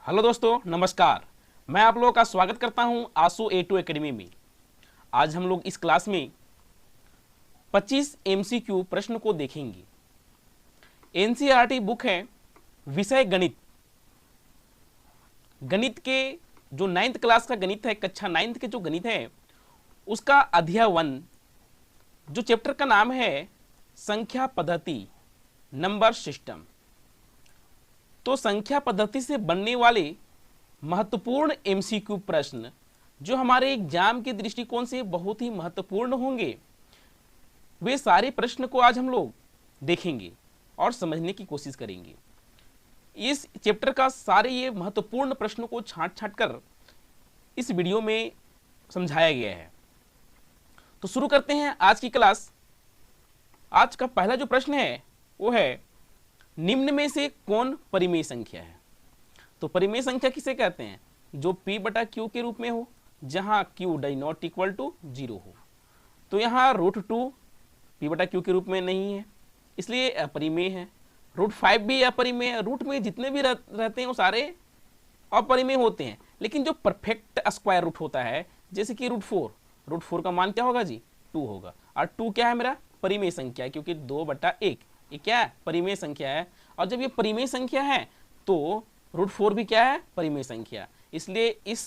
Hello दोस्तों, नमस्कार। मैं आप लोगों का स्वागत करता हूं आसू A2 एकेडमी में। आज हम लोग इस क्लास में 25 MCQ प्रश्न को देखेंगे। NCERT बुक है विषय गणित। गणित के जो 9th क्लास का गणित है, कक्षा 9th के जो गणित है, उसका अध्याय 1 जो चैप्टर का नाम है संख्या पद्धति, नंबर सिस्टम। तो संख्या पद्धति से बनने वाले महत्वपूर्ण MCQ प्रश्न जो हमारे एग्जाम के दृष्टिकोण से बहुत ही महत्वपूर्ण होंगे, वे सारे प्रश्न को आज हम लोग देखेंगे और समझने की कोशिश करेंगे। इस चैप्टर का सारे ये महत्वपूर्ण प्रश्नों को छांट छांट कर इस वीडियो में समझाया गया है। तो शुरू करते हैं आज की क्लास। आज का पहला जो प्रश्न है वो है, निम्न में से कौन परिमेय संख्या है? तो परिमेय संख्या किसे कहते हैं? जो P बटा Q के रूप में हो, जहां Q does not equal to 0 हो। तो यहाँ √2 P बटा Q के रूप में नहीं है, इसलिए अपरिमेय है। √5 भी अपरिमेय है। रूट में जितने भी रहते हैं वो सारे अपरिमेय होते हैं, लेकिन जो परफेक्ट स्क्वायर रूट होता है, जैसे कि √4 का मान क्या होगा जी? 2 होगा। और 2 क्या है? मेरा परिमेय संख्या है, क्योंकि 2/1 ये क्या है? परिमेय संख्या है। और जब ये परिमेय संख्या है तो √4 भी क्या है? परिमेय संख्या। इसलिए इस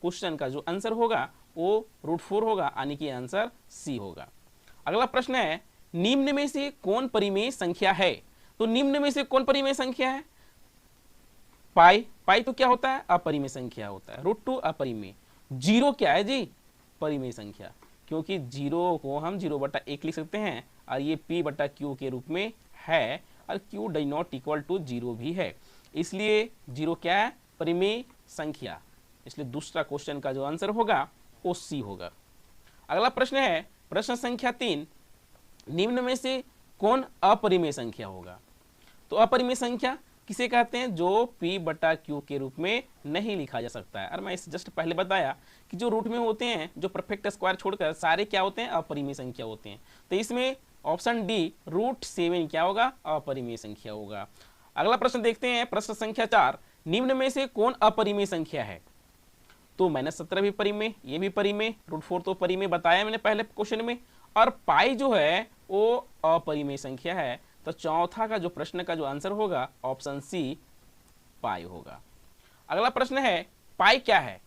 क्वेश्चन का जो आंसर होगा वो √4 होगा, यानी कि आंसर सी होगा। अगला प्रश्न है, निम्न में से कौन परिमेय संख्या है? तो निम्न में से कौन परिमेय संख्या है? पाई तो क्या होता है? अपरिमेय संख्या होता है। √2 अपरिमेय। 0 क्या है जी? परिमेय संख्या, क्योंकि 0 को हम 0/1 लिख सकते हैं और ये P बटा Q के रूप में है, और Q does not equal to 0 भी है, इसलिए 0 क्या है? परिमेय संख्या। इसलिए दूसरा क्वेश्चन का जो आंसर होगा वो सी होगा। अगला प्रश्न है, प्रश्न संख्या 3, निम्न में से कौन अपरिमेय संख्या होगा? तो अपरिमेय संख्या किसे कहते हैं? जो P बटा Q के रूप में नहीं लिखा जा सकता है। और मैं इस जस्ट पहले बताया कि जो रूट में होते हैं, जो परफेक्ट स्क्वायर छोड़कर सारे क्या होते हैं? अपरिमेय संख्या होते हैं। तो इसमें ऑप्शन डी √7 क्या होगा? अपरिमेय संख्या होगा। अगला प्रश्न देखते हैं, प्रश्न संख्या 4, निम्न में से कौन अपरिमेय संख्या है? तो -17 भी परिमेय, ये भी परिमेय, √4 तो परिमेय बताया मैंने पहले क्वेश्चन में, और पाई जो है वो अपरिमेय संख्या है। तो चौथा का जो प्रश्न का जो आंसर होगा ऑप्शन सी पाई होगा। अगला प्रश्न है, पाई क्या है?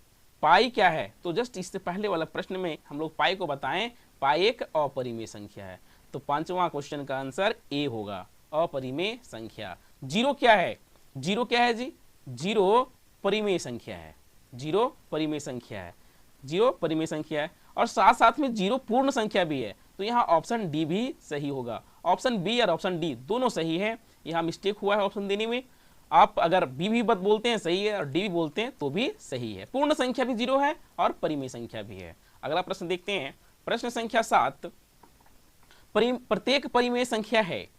पाई क्या है? तो जस्ट इससे पहले वाला प्रश्न में हम लोग पाई को बताएं, पाई एक अपरिमेय संख्या है। तो पांचवा क्वेश्चन का आंसर ए होगा, अपरिमेय संख्या। 0 क्या है? 0 क्या है जी? 0 परिमेय संख्या है। 0 परिमेय संख्या है। 0 परिमेय संख्या है, और साथ साथ में 0 पूर्ण संख्या भी है। तो यहाँ ऑप्शन डी भी सही होगा। ऑप्शन बी और ऑप्शन डी दोनों सही है। यहाँ मिस्टेक हुआ है ऑप्शन देने में। आप अगर बी भी बात बोलते हैं सही है और डी भी बोलते हैं तो भी सही है। पूर्ण संख्या भी 0 है और परिमेय संख्या भी है। अगला प्रश्न देखते हैं, प्रश्न संख्या 7, प्रत्येक परिमेय संख्या है।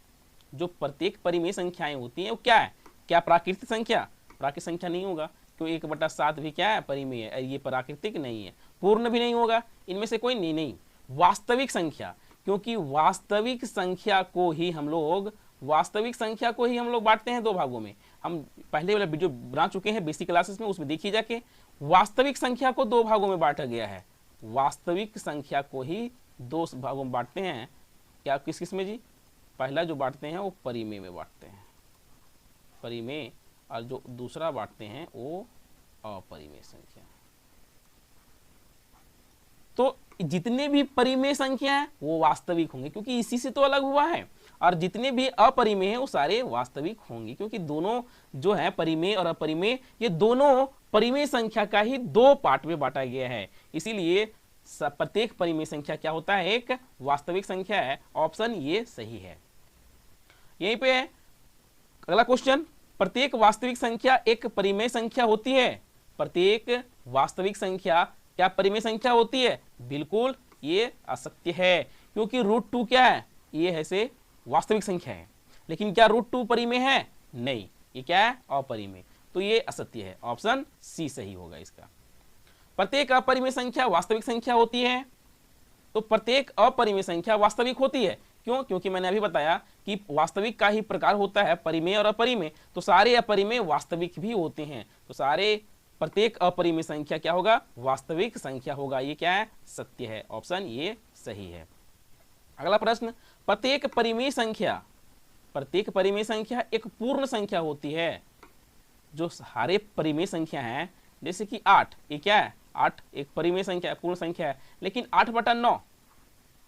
जो प्रत्येक परिमेय संख्याएं होती हैं वो क्या है? क्या प्राकृतिक संख्या? प्राकृतिक संख्या नहीं होगा, क्यों 1/7 भी क्या है? परिमेय है। ये प्राकृतिक नहीं है। पूर्ण भी नहीं होगा, इनमें से कोई नहीं। वास्तविक संख्या, क्योंकि वास्तविक संख्या को ही हम लोग बांटते हैं 2 भागों में। हम पहले वाला वीडियो बना चुके हैं बेसिक क्लासेस में, उसमें देखिए जाके, वास्तविक संख्या को 2 भागों में बांटा गया है। वास्तविक संख्या को ही 2 भागों में बांटते हैं। क्या किस किस में जी? पहला जो बांटते हैं वो परिमेय में बांटते हैं, परिमेय, और जो दूसरा बांटते हैं वो अपरिमेय संख्या। तो जितने भी परिमेय संख्या है वो वास्तविक होंगे, क्योंकि इसी से तो अलग हुआ है, और जितने भी अपरिमेय हैं वो सारे वास्तविक होंगे, क्योंकि दोनों जो है परिमेय और अपरिमेय, ये दोनों परिमेय संख्या का ही 2 पार्ट में बांटा गया है। इसीलिए प्रत्येक परिमेय संख्या क्या होता है? एक वास्तविक संख्या है। ऑप्शन ये सही है। यहीं पे अगला क्वेश्चन, प्रत्येक वास्तविक संख्या एक परिमेय संख्या होती है? प्रत्येक वास्तविक संख्या क्या परिमेय संख्या होती है? बिल्कुल ये असत्य है, क्योंकि √2 क्या है? ये है से वास्तविक संख्या है, लेकिन क्या √2 परिमेय है? नहीं, ये क्या है? अपरिमेय। तो ये असत्य है। ऑप्शन सी सही होगा इसका। प्रत्येक अपरिमेय संख्या वास्तविक संख्या होती है? तो प्रत्येक अपरिमेय संख्या वास्तविक होती है, क्यों? क्योंकि मैंने अभी बताया कि वास्तविक का ही प्रकार होता है परिमेय और अपरिमेय, तो सारे अपरिमेय वास्तविक भी होते हैं, तो सारे प्रत्येक अपरिमेय संख्या क्या होगा? वास्तविक संख्या होगा। ये क्या है? सत्य है। ऑप्शन ये सही है। अगला प्रश्न, प्रत्येक परिमेय संख्या एक पूर्ण संख्या होती है। जो सारे परिमेय संख्या हैं, जैसे कि 8, ये क्या है? 8 एक परिमेय संख्या है, पूर्ण संख्या है। लेकिन 8/9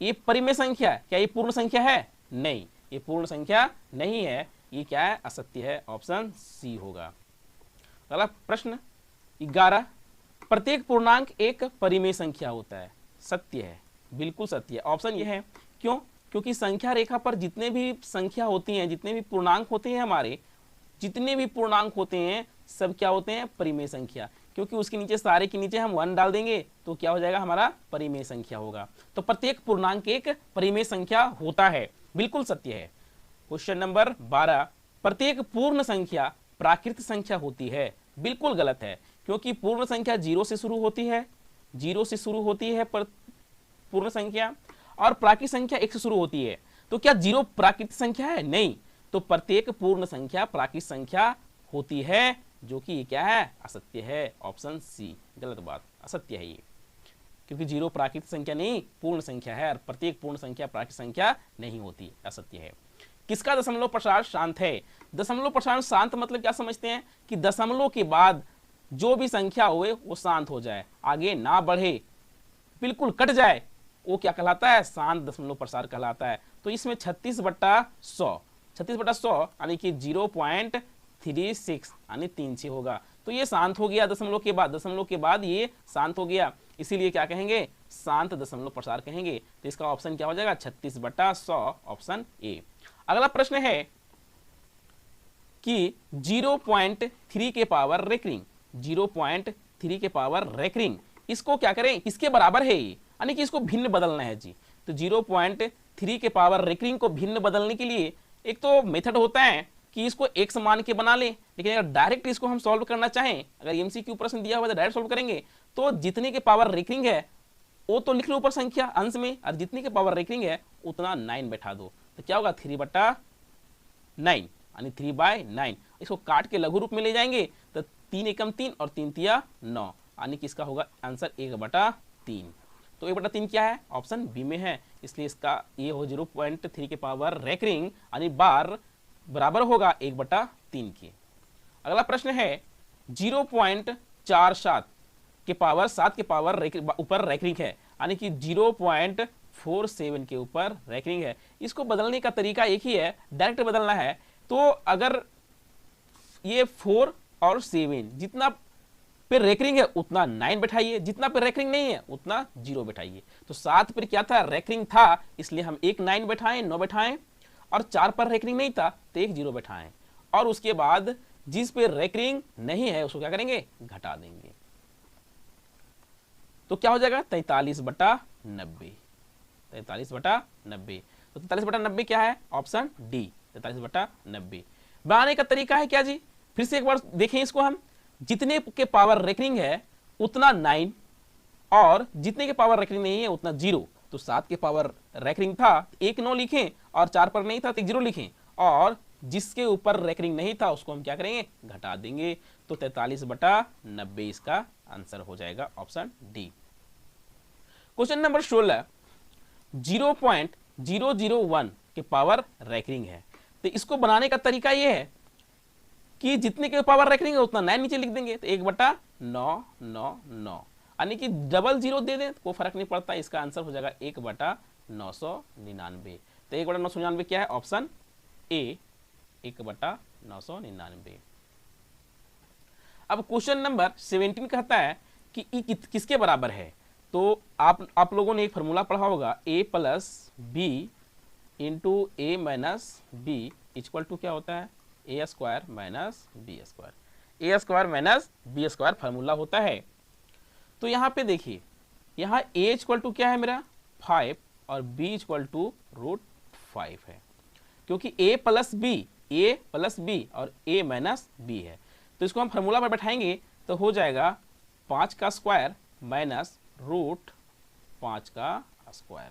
ये परिमेय संख्या है, क्या ये पूर्ण संख्या है? नहीं, ये पूर्ण संख्या नहीं है। ये क्या है? असत्य है। ऑप्शन सी होगा। अगला प्रश्न 11, प्रत्येक पूर्णांक एक परिमेय संख्या होता है। सत्य है, बिल्कुल सत्य है। ऑप्शन ये है। क्यों? क्योंकि संख्या रेखा पर जितने भी संख्या होती हैं, जितने भी पूर्णांक होते हैं, हमारे जितने भी पूर्णांक होते हैं सब क्या होते हैं? परिमेय संख्या। क्योंकि उसके नीचे सारे के नीचे हम 1 डाल देंगे तो क्या हो जाएगा? हमारा परिमेय संख्या होगा। तो प्रत्येक पूर्णांक एक परिमेय संख्या होता है, बिल्कुल सत्य है। क्वेश्चन नंबर 12, प्रत्येक पूर्ण संख्या प्राकृत संख्या होती है। बिल्कुल गलत है, क्योंकि पूर्ण संख्या 0 से शुरू होती है, 0 से शुरू होती है पूर्ण संख्या, और प्राकृत संख्या 1 से शुरू होती है। तो क्या 0 प्राकृत संख्या है? नहीं। तो प्रत्येक पूर्ण संख्या प्राकृत संख्या होती है, जो कि ये क्या है? असत्य है। ऑप्शन सी, गलत बात, असत्य है ये, क्योंकि 0 प्राकृत संख्या नहीं, पूर्ण संख्या है, और प्रत्येक पूर्ण संख्या प्राकृत संख्या नहीं होती, असत्य है। किसका दशमलव प्रसार शांत है? दशमलव प्रसार शांत मतलब क्या समझते हैं? कि दशमलव के बाद जो भी संख्या हुए वो शांत हो जाए, आगे ना बढ़े, बिल्कुल कट जाए, वो क्या कहलाता है? शांत दशमलव प्रसार कहलाता है। तो इसमें 36/100 यानी कि 0.36 यानी 3/6 होगा। तो ये शांत हो गया दशमलव के बाद ये शांत हो गया, इसीलिए क्या कहेंगे? शांत दशमलव प्रसार कहेंगे। तो इसका ऑप्शन क्या हो जाएगा? 36/100, ऑप्शन ए। अगला प्रश्न है कि 0.3 के पावर रेकरिंग, 0.3 के पावर रेकरिंग, इसको क्या करें? किसके बराबर है ये? यानी कि इसको भिन्न बदलना है जी। तो 0.3 के पावर रेकरिंग को भिन्न बदलने के लिए एक तो मेथड होता है कि इसको एक समान के बना लें, लेकिन अगर डायरेक्ट इसको हम सॉल्व करना चाहें, अगर एमसीक्यू प्रश्न दिया हुआ तो डायरेक्ट सॉल्व करेंगे, तो जितने के पावर रेकरिंग है वो तो लिख लो ऊपर संख्या अंश में, और जितने के पावर रेकरिंग है उतना 9 बैठा दो। तो क्या होगा? 3/9 यानी 3/9। इसको काट के लघु रूप में ले जाएंगे तो 3 एकम 3 और 3 तिया 9, यानी कि इसका होगा आंसर 1/3। तो 1/3 क्या है? ऑप्शन बी में है, इसलिए इसका ये हो 0.3 के पावर रेकरिंग यानी बार बराबर होगा 1/3 के। अगला प्रश्न है 0.47 के पावर 7 के पावर ऊपर रेकरिंग है, यानी कि 0.47 के ऊपर रेकरिंग है। इसको बदलने का तरीका एक ही है, डायरेक्ट बदलना है। तो अगर ये 4 और 7 जितना पे रेकरिंग है उतना 9 बैठाइए, जितना पे रेकरिंग नहीं है उतना 0 बैठाइए। तो 7 पर क्या था? रेकरिंग था, इसलिए हम एक 9 बैठाएं, 9 बैठाएं, और 4 पर रेकरिंग नहीं था तो एक 0 बैठाएं, और उसके बाद जिस पे रेकरिंग नहीं है उसको क्या करेंगे? घटा देंगे। तो क्या हो जाएगा? 43/90, 43/90। तो 43/90 क्या है? Option D, 43/90। बनाने का तरीका है क्या जी? फिर से एक बार देखें इसको हम। जितने के पावर रेकरिंग है उतना 9, और जितने के पावर रेकरिंग नहीं है उतना 0। तो 7 के पावर रेकरिंग था 1 9 लिखें, और 4 पर नहीं था तो 0 लिखें, और जिसके ऊपर रेकरिंग नहीं था उसको हम क्या करेंगे? घटा देंगे। तो 43/90 इसका आंसर हो जाएगा, ऑप्शन डी। क्वेश्चन नंबर 16, 0.001 के पावर रेकरिंग है। तो इसको बनाने का तरीका यह है कि जितने के पावर रेकरिंग है उतना 9 नीचे लिख देंगे, तो 1/999, यानी कि डबल 0 दे दें कोई फर्क नहीं पड़ता, इसका आंसर हो जाएगा 1/999। तो 1/999 क्या है? Option A, 1/999। अब क्वेश्चन नंबर 17 कहता है कि ई किसके बराबर है? तो आप लोगों ने एक फॉर्मूला पढ़ा होगा, a + b into a - b equal to क्या होता है? a² - b², a² - b² formula होता है। तो यहाँ पे देखिए, यहाँ a इक्वल टू क्या है मेरा? 5, और b इक्वल टू √5 है, क्योंकि a + b और a - b है। तो इसको हम फार्मूला पर बैठाएंगे तो हो जाएगा 5 का स्क्वायर माइनस √5 का स्क्वायर।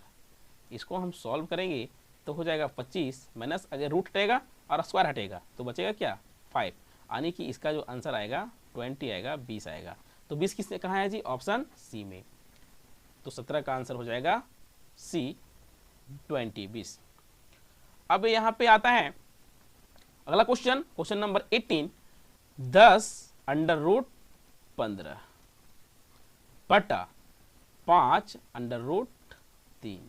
इसको हम सॉल्व करेंगे तो हो जाएगा 25 माइनस, अगर रूट हटेगा और स्क्वायर हटेगा तो बचेगा क्या 5, यानी कि इसका जो आंसर आएगा 20 आएगा, 20 आएगा। तो 20 किसने कहा है जी, ऑप्शन सी में। तो 17 का आंसर हो जाएगा सी 20। अब यहाँ पे आता है अगला question, question number 18, 10 under root 15 बटा 5 अंडर रूट 3।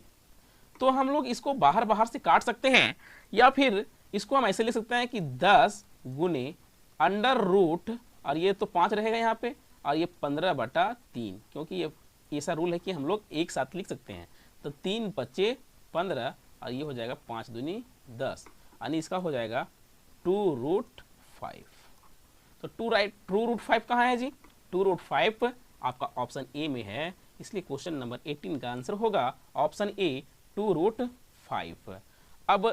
तो हम लोग इसको बाहर बाहर से काट सकते हैं, या फिर इसको हम ऐसे लिख सकते हैं कि 10 गुने अंडर रूट, और ये तो 5 रहेगा यहाँ पे, और ये 15 बटा 3, क्योंकि ये ऐसा रूल है कि हम लोग एक साथ लिख सकते हैं। तो 3 बचे 15, और ये हो जाएगा 5 दूनी 10, यानी इसका हो जाएगा 2 रूट 5। तो ट्रू रूट 5 कहाँ है जी, 2 रूट 5 आपका ऑप्शन ए में है, इसलिए क्वेश्चन नंबर 18 का आंसर होगा ऑप्शन ए 2 रूट 5। अब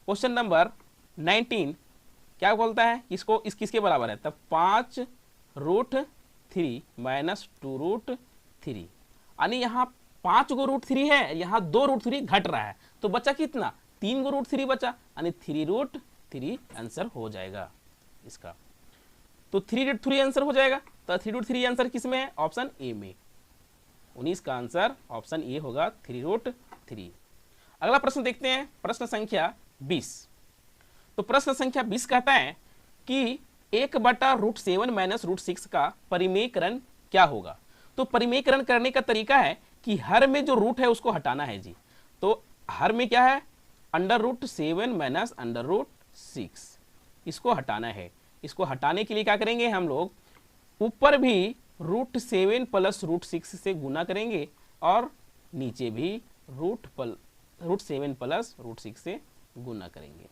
क्वेश्चन नंबर 19 क्या बोलता है, इसको इस किसके बराबर है, तब 5 रूट 3 माइनस 2 रूट 3, यानी यहाँ 5 गो रूट 3 है, यहाँ 2 रूट 3 घट रहा है, तो बचा कितना 3 गो रूट 3 बचा, यानी 3 रूट 3 आंसर हो जाएगा इसका। तो 3 रूट 3 आंसर हो जाएगा, तो 3 रूट 3 आंसर किस में है, ऑप्शन ए में। 19 का आंसर ऑप्शन ए होगा 3 रूट 3। अगला प्रश्न देखते हैं, प्रश्न संख्या 20। तो प्रश्न संख्या 20 कहता है कि 1 बटा रूट 7 माइनस रूट 6 का परिमेयकरण क्या होगा। तो परिमेयकरण करने का तरीका है कि हर में जो रूट है उसको हटाना है जी। तो हर में क्या है, under root 7 minus under root 6, इसको हटाना है। इसको हटाने के लिए क्या करेंगे हम लोग, ऊपर भी रूट 7 प्लस रूट 6 से गुना करेंगे, और नीचे भी रूट 7 प्लस रूट 6 से गुना करेंगे।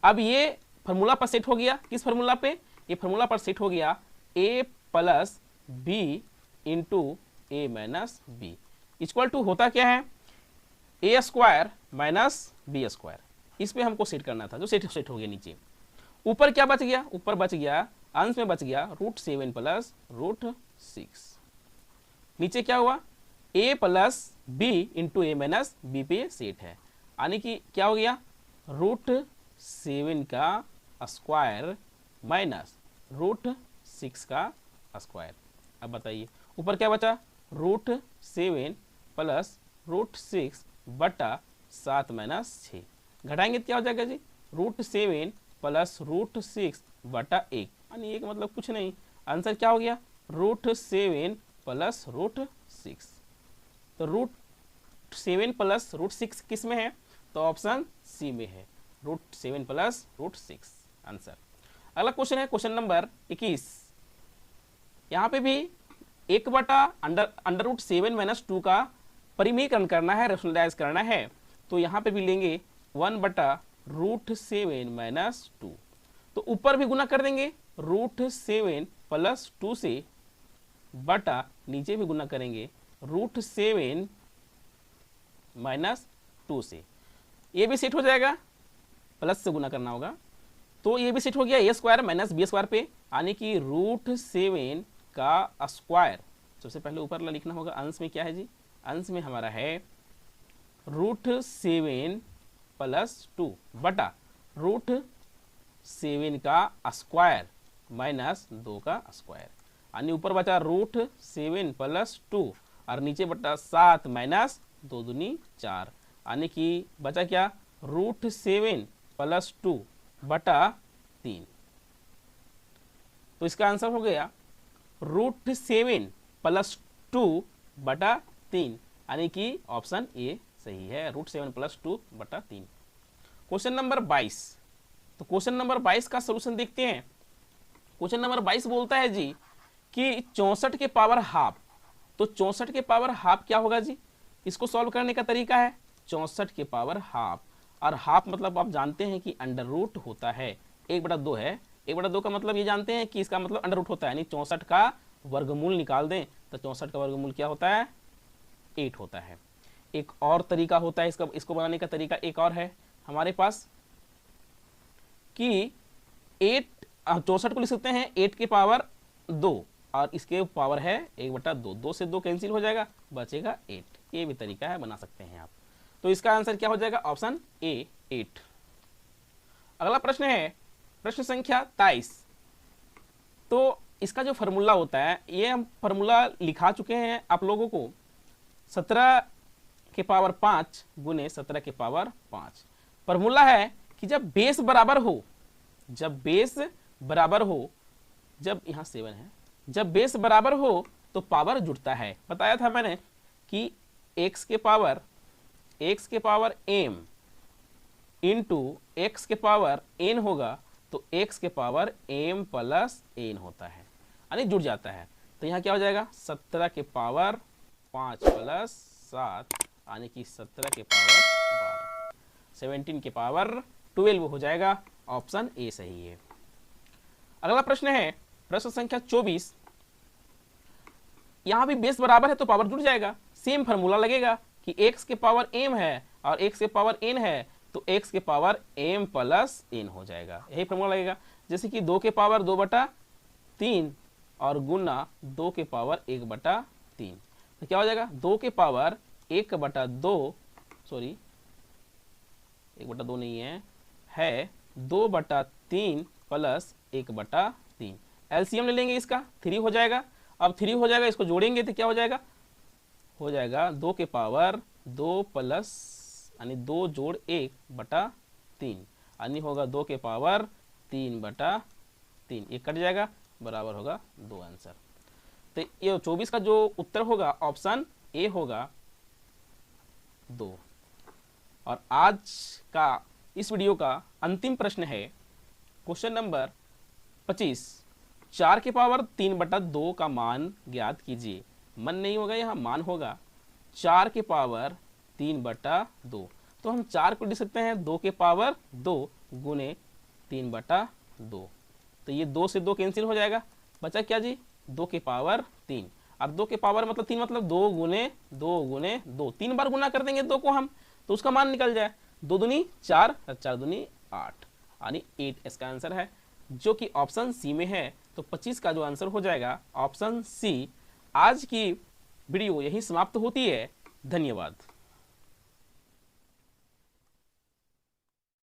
अब ये फॉर्मूला पर सेट हो गया, किस फॉर्मूला पे, ये फॉर्मूला पर सेट हो गया a plus B into A minus B equal to होता क्या है, A square minus B square. इस पे हमको सेट करना था, जो सेट हो गया। नीचे ऊपर क्या बच गया, ऊपर बच गया, अंश में बच गया रूट 7 प्लस रूट 6। नीचे क्या हुआ, a plus B into A minus B पे सेट है, यानी कि क्या हो गया, रूट 7 का स्क्वायर माइनस रूट 6 का स्क्वायर। अब बताइए ऊपर क्या बचा, रूट 7 प्लस रूट 6 बटा 7 माइनस 6। घटाएंगे तो क्या हो जाएगा जी, रूट 7 प्लस रूट 6 बटा 1, यानी 1 मतलब कुछ नहीं, आंसर क्या हो गया, रूट 7 प्लस रूट 6। तो रूट 7 प्लस रूट 6 किस में है, तो ऑप्शन सी में है, रूट 7 प्लस रूट 6 आंसर। अगला क्वेश्चन है क्वेश्चन नंबर 21। यहाँ पे भी 1 बटा अंडर रूट 7 माइनस 2 का परिमेयकरण करना है, रेशनलाइज करना है। तो यहाँ पे भी लेंगे 1 बटा रूट 7 माइनस 2, तो ऊपर भी गुना कर देंगे रूट 7 प्लस 2 से, बटा नीचे भी गुना करेंगे रूट 7 माइनस 2 से। ये भी सेट हो जाएगा, प्लस से गुना करना होगा, तो ये भी सेट हो गया ए स्क्वायर माइनस बी स्क्वायर पे, यानी कि रूट 7 का स्क्वायर। सबसे पहले ऊपर लिखना होगा, अंश में क्या है जी, अंश में हमारा है रूट 7 प्लस 2 बटा रूट 7 का स्क्वायर माइनस 2 का स्क्वायर, यानी ऊपर बचा रूट 7 प्लस 2 और नीचे बटा 7 माइनस 2 दूनी 4, यानी कि बचा क्या, रूट 7 प्लस 2 बटा 3। तो इसका आंसर हो गया रूट 7 प्लस 2 बटा 3, यानी कि ऑप्शन ए सही है, रूट 7 प्लस 2 बटा 3। Question number 22। तो क्वेश्चन नंबर 22 का सलूशन देखते हैं। क्वेश्चन नंबर 22 बोलता है जी कि 64 के पावर हाफ। तो 64 के पावर हाफ क्या होगा जी, इसको सॉल्व करने का तरीका है 64 के पावर हाफ, और हाफ मतलब आप जानते हैं कि अंडर रूट होता है, 1/2 है, 1/2 का मतलब ये जानते हैं कि इसका मतलब अंडर रूट होता है, यानी 64 का वर्गमूल निकाल दें तो 64 का वर्गमूल क्या होता है, 8 होता है। एक और तरीका होता है इसको बनाने का तरीका एक और है हमारे पास कि 64 को लिख सकते हैं 8 के पावर 2 और इसके पावर है 1/2, 2 से 2 कैंसिल हो जाएगा, बचेगा 8। ये भी तरीका है, बना सकते हैं आप। तो इसका आंसर क्या हो जाएगा? Option A 8। अगला प्रश्न है प्रश्न संख्या 23। तो इसका जो फॉर्मूला होता है, ये हम फॉर्मूला लिखा चुके हैं आप लोगों को, 17 के पावर 5 गुने 17 के पावर 5। फॉर्मूला है कि जब बेस बराबर हो, जब बेस बराबर हो, जब यहाँ 7 है, जब बेस बराबर हो तो पावर जुड़ता है। बताया था मैंने कि x के पावर m इंटू एक्स के पावर n होगा, तो x के पावर m प्लस n होता है, यानी जुड़ जाता है। तो यहाँ क्या हो जाएगा? 17 के पावर 5 प्लस 7, यानी कि 17 के पावर 12, 17 के पावर 12 हो जाएगा। ऑप्शन ए सही है। अगला प्रश्न है प्रश्न संख्या 24। यहाँ भी बेस बराबर है तो पावर जुड़ जाएगा। सेम फार्मूला लगेगा कि x के पावर m है और x के पावर n है, तो x के पावर m प्लस n हो जाएगा, यही फार्मूला लगेगा। जैसे कि 2 के पावर 2/3 और गुना 2 के पावर 1/3, तो क्या हो जाएगा? 2 के पावर 1/2, सॉरी 1/2 नहीं है 2/3 प्लस 1/3। एलसीएम ले लेंगे, इसका 3 हो जाएगा। अब 3 हो जाएगा, इसको जोड़ेंगे तो क्या हो जाएगा? हो जाएगा 2 के पावर 2 प्लस, यानी 2 जोड़ 1/3, यानी होगा 2 के पावर 3/3। ये कट जाएगा, बराबर होगा 2 आंसर। तो ये 24 का जो उत्तर होगा ऑप्शन ए होगा 2। और आज का इस वीडियो का अंतिम प्रश्न है क्वेश्चन नंबर 25। 4 के पावर 3/2 का मान ज्ञात कीजिए। मन नहीं होगा, यहाँ मान होगा 4 के पावर 3/2। तो हम 4 को लिख सकते हैं 2 के पावर 2 गुने 3/2। तो ये 2 से 2 कैंसिल हो जाएगा, बचा क्या जी? 2 के पावर 3। अब 2 के पावर मतलब 3, मतलब 2 गुने 2 गुने 2, 3 बार गुना कर देंगे 2 को हम, तो उसका मान निकल जाए। 2 दूनी 4, 4 दूनी 8, यानी 8 इसका आंसर है, जो कि ऑप्शन सी में है। तो 25 का जो आंसर हो जाएगा ऑप्शन सी। आज की वीडियो यही समाप्त होती है। धन्यवाद।